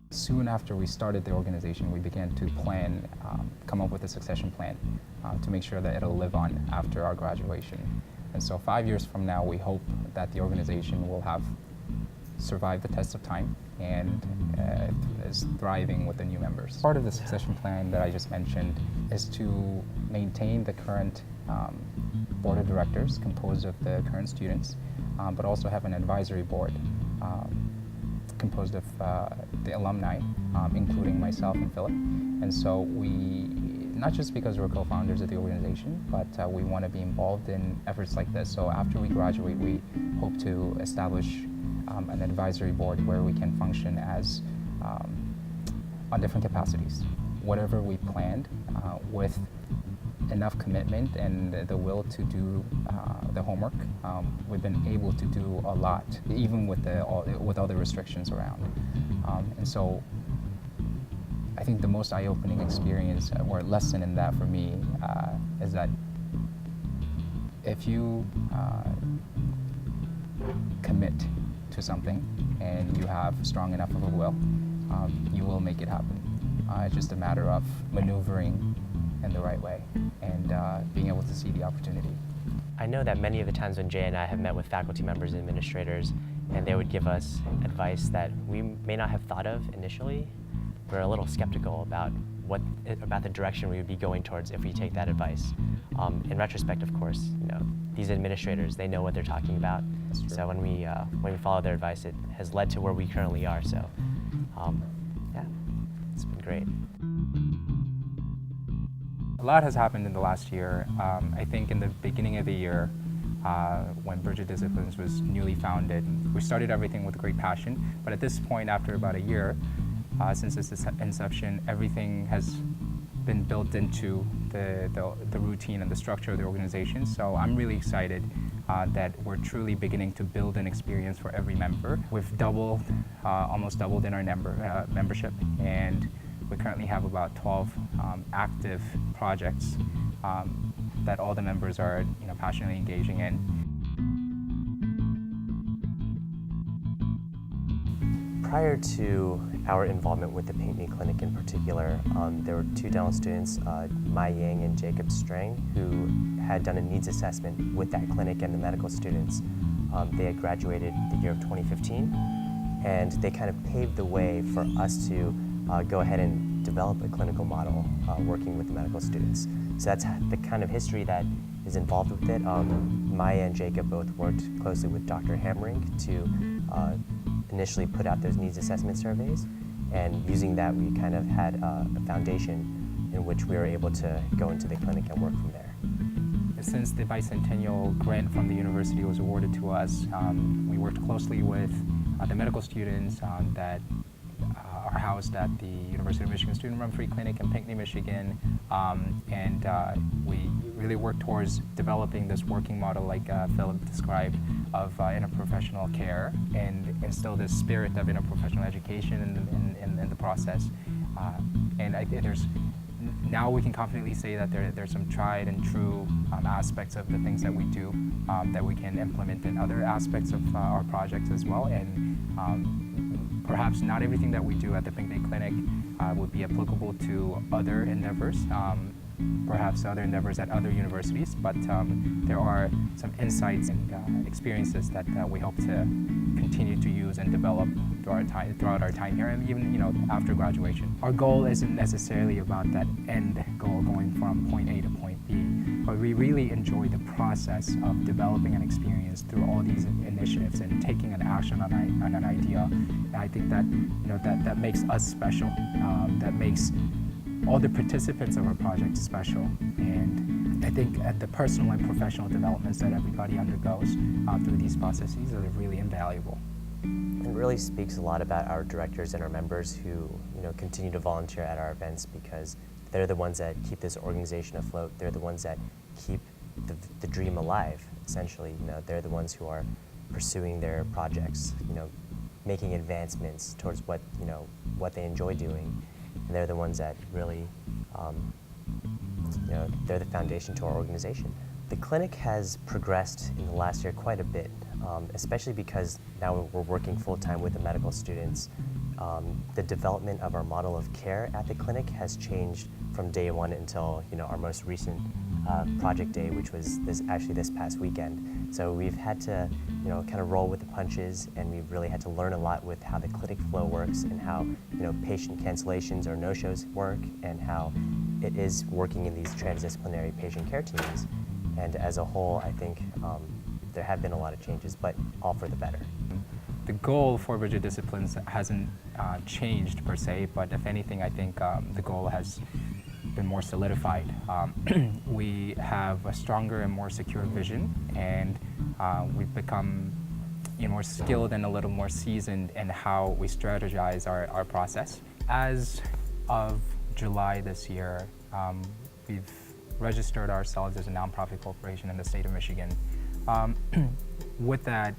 Soon after we started the organization, we began to plan, come up with a succession plan to make sure that it'll live on after our graduation. And so 5 years from now, we hope that the organization will have survived the test of time and is thriving with the new members. Part of the succession plan that I just mentioned is to maintain the current board of directors composed of the current students, but also have an advisory board composed of the alumni, including myself and Philip. And so we, not just because we're co-founders of the organization, but we want to be involved in efforts like this. So after we graduate, we hope to establish an advisory board where we can function as on different capacities. Whatever we planned with enough commitment and the will to do the homework, we've been able to do a lot, even with all the restrictions around. And so I think the most eye-opening experience or lesson in that for me is that if you commit to something and you have strong enough of a will, you will make it happen. It's just a matter of maneuvering in the right way and being able to see the opportunity. I know that many of the times when Jay and I have met with faculty members and administrators, and they would give us advice that we may not have thought of initially, we're a little skeptical about the direction we would be going towards if we take that advice. In retrospect, of course, these administrators, they know what they're talking about. So when we follow their advice, it has led to where we currently are. So yeah, it's been great. A lot has happened in the last year. I think in the beginning of the year, when Bridget Disciplines was newly founded, we started everything with great passion. But at this point, after about a year, since its inception, everything has been built into the routine and the structure of the organization. So I'm really excited that we're truly beginning to build an experience for every member. We've doubled, almost doubled in our membership, and we currently have about 12 active projects that all the members are passionately engaging in. Prior to our involvement with the Paint Me Clinic in particular, there were two dental students, Mai Yang and Jacob Strang, who had done a needs assessment with that clinic and the medical students. They had graduated the year of 2015, and they kind of paved the way for us to go ahead and develop a clinical model working with the medical students. So that's the kind of history that is involved with it. Maya and Jacob both worked closely with Dr. Hammering to initially put out those needs assessment surveys, and using that we kind of had a foundation in which we were able to go into the clinic and work from there. Since the bicentennial grant from the university was awarded to us, we worked closely with the medical students that are housed at the University of Michigan Student-Run Free Clinic in Pinckney, Michigan, and we really worked towards developing this working model like Philip described of interprofessional care and instill this spirit of interprofessional education in the process. And I think now we can confidently say that there's some tried and true aspects of the things that we do that we can implement in other aspects of our projects as well. And perhaps not everything that we do at the Pinckney Clinic would be applicable to other endeavors, perhaps other endeavors at other universities, but there are some insights and experiences that we hope to continue to use and develop throughout our time here, and even after graduation. Our goal isn't necessarily about that end goal going from point A to point B, but we really enjoy the process of developing an experience through all these initiatives and taking an action on an idea. And I think that that makes us special. That makes all the participants of our project special, and I think the personal and professional developments that everybody undergoes through these processes are really invaluable. It really speaks a lot about our directors and our members who continue to volunteer at our events, because they're the ones that keep this organization afloat. They're the ones that keep the dream alive, essentially. They're the ones who are pursuing their projects, making advancements towards what they enjoy doing. And they're the ones that really, they're the foundation to our organization. The clinic has progressed in the last year quite a bit, especially because now we're working full-time with the medical students. The development of our model of care at the clinic has changed from day one until our most recent project day, which was this past weekend. So we've had to kind of roll with the punches, and we've really had to learn a lot with how the clinic flow works and how patient cancellations or no-shows work, and how it is working in these transdisciplinary patient care teams. And as a whole, I think there have been a lot of changes, but all for the better. The goal for rigid disciplines hasn't changed per se, but if anything, I think the goal has been more solidified. We have a stronger and more secure vision, and we've become more skilled and a little more seasoned in how we strategize our process. As of July this year, we've registered ourselves as a nonprofit corporation in the state of Michigan. With that,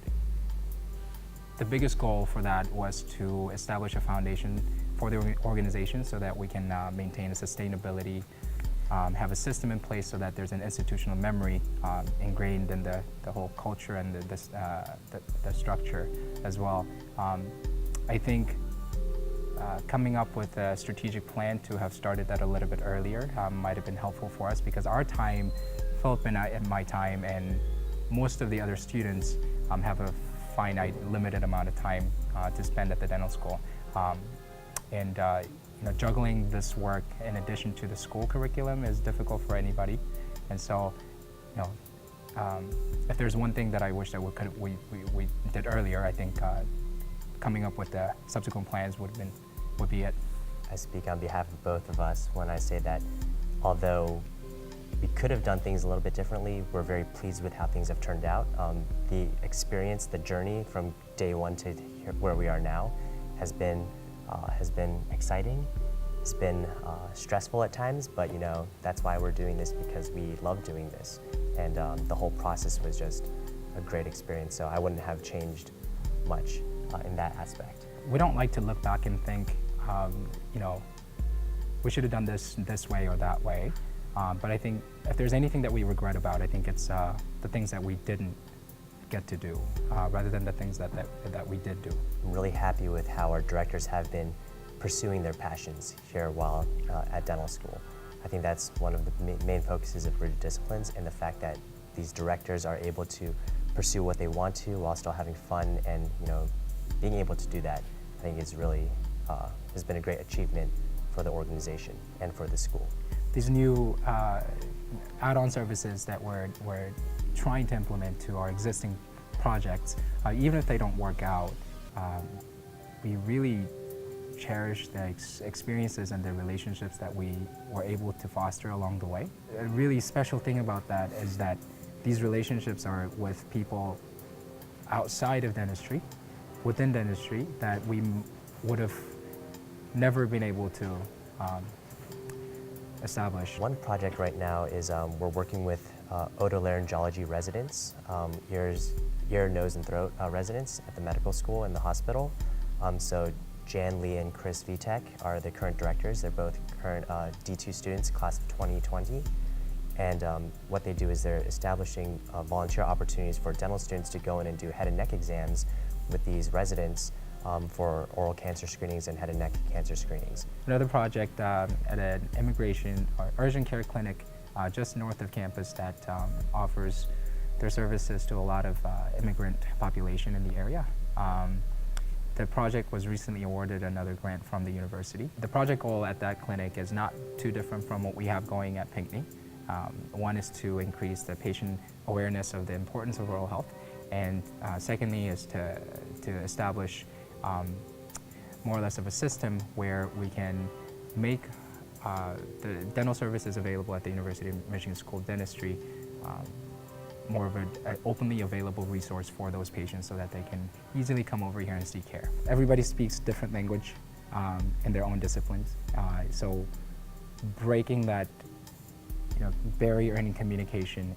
the biggest goal for that was to establish a foundation for the organization so that we can maintain a sustainability, have a system in place so that there's an institutional memory ingrained in the whole culture and the structure as well. I think coming up with a strategic plan to have started that a little bit earlier might have been helpful for us, because our time, Philip and my time, and most of the other students have a finite, limited amount of time to spend at the dental school. Juggling this work in addition to the school curriculum is difficult for anybody. And so, if there's one thing that I wish that we did earlier, I think coming up with the subsequent plans would be it. I speak on behalf of both of us when I say that although we could have done things a little bit differently, we're very pleased with how things have turned out. The experience, the journey from day one to where we are now has been exciting. It's been stressful at times, but that's why we're doing this, because we love doing this. And the whole process was just a great experience, so I wouldn't have changed much in that aspect. We don't like to look back and think, we should have done this way or that way. But I think if there's anything that we regret about, I think it's the things that we didn't get to do, rather than the things that we did do. I'm really happy with how our directors have been pursuing their passions here while at dental school. I think that's one of the main focuses of rigid disciplines, and the fact that these directors are able to pursue what they want to while still having fun, and being able to do that, I think is really has been a great achievement for the organization and for the school. These new add-on services that we're trying to implement to our existing projects, even if they don't work out, we really cherish the experiences and the relationships that we were able to foster along the way. A really special thing about that is that these relationships are with people outside of dentistry, within dentistry, that we would have never been able to establish. One project right now is we're working with otolaryngology residents, ear, nose, and throat residents at the medical school and the hospital. So Jan Lee and Chris Vitek are the current directors. They're both current D2 students, class of 2020. And what they do is they're establishing volunteer opportunities for dental students to go in and do head and neck exams with these residents for oral cancer screenings and head and neck cancer screenings. Another project at an immigration or urgent care clinic just north of campus that offers their services to a lot of immigrant population in the area. The project was recently awarded another grant from the university. The project goal at that clinic is not too different from what we have going at Pinckney. One is to increase the patient awareness of the importance of oral health, and secondly is to establish more or less of a system where we can make the dental services available at the University of Michigan School of Dentistry more of an openly available resource for those patients so that they can easily come over here and seek care. Everybody speaks different language in their own disciplines, so breaking that barrier in communication,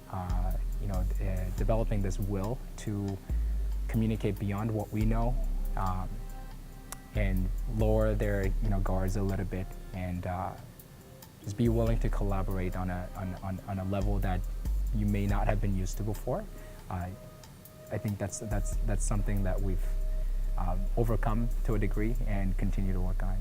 developing this will to communicate beyond what we know, and lower their guards a little bit, and just be willing to collaborate on a level that you may not have been used to before. I think that's something that we've overcome to a degree and continue to work on.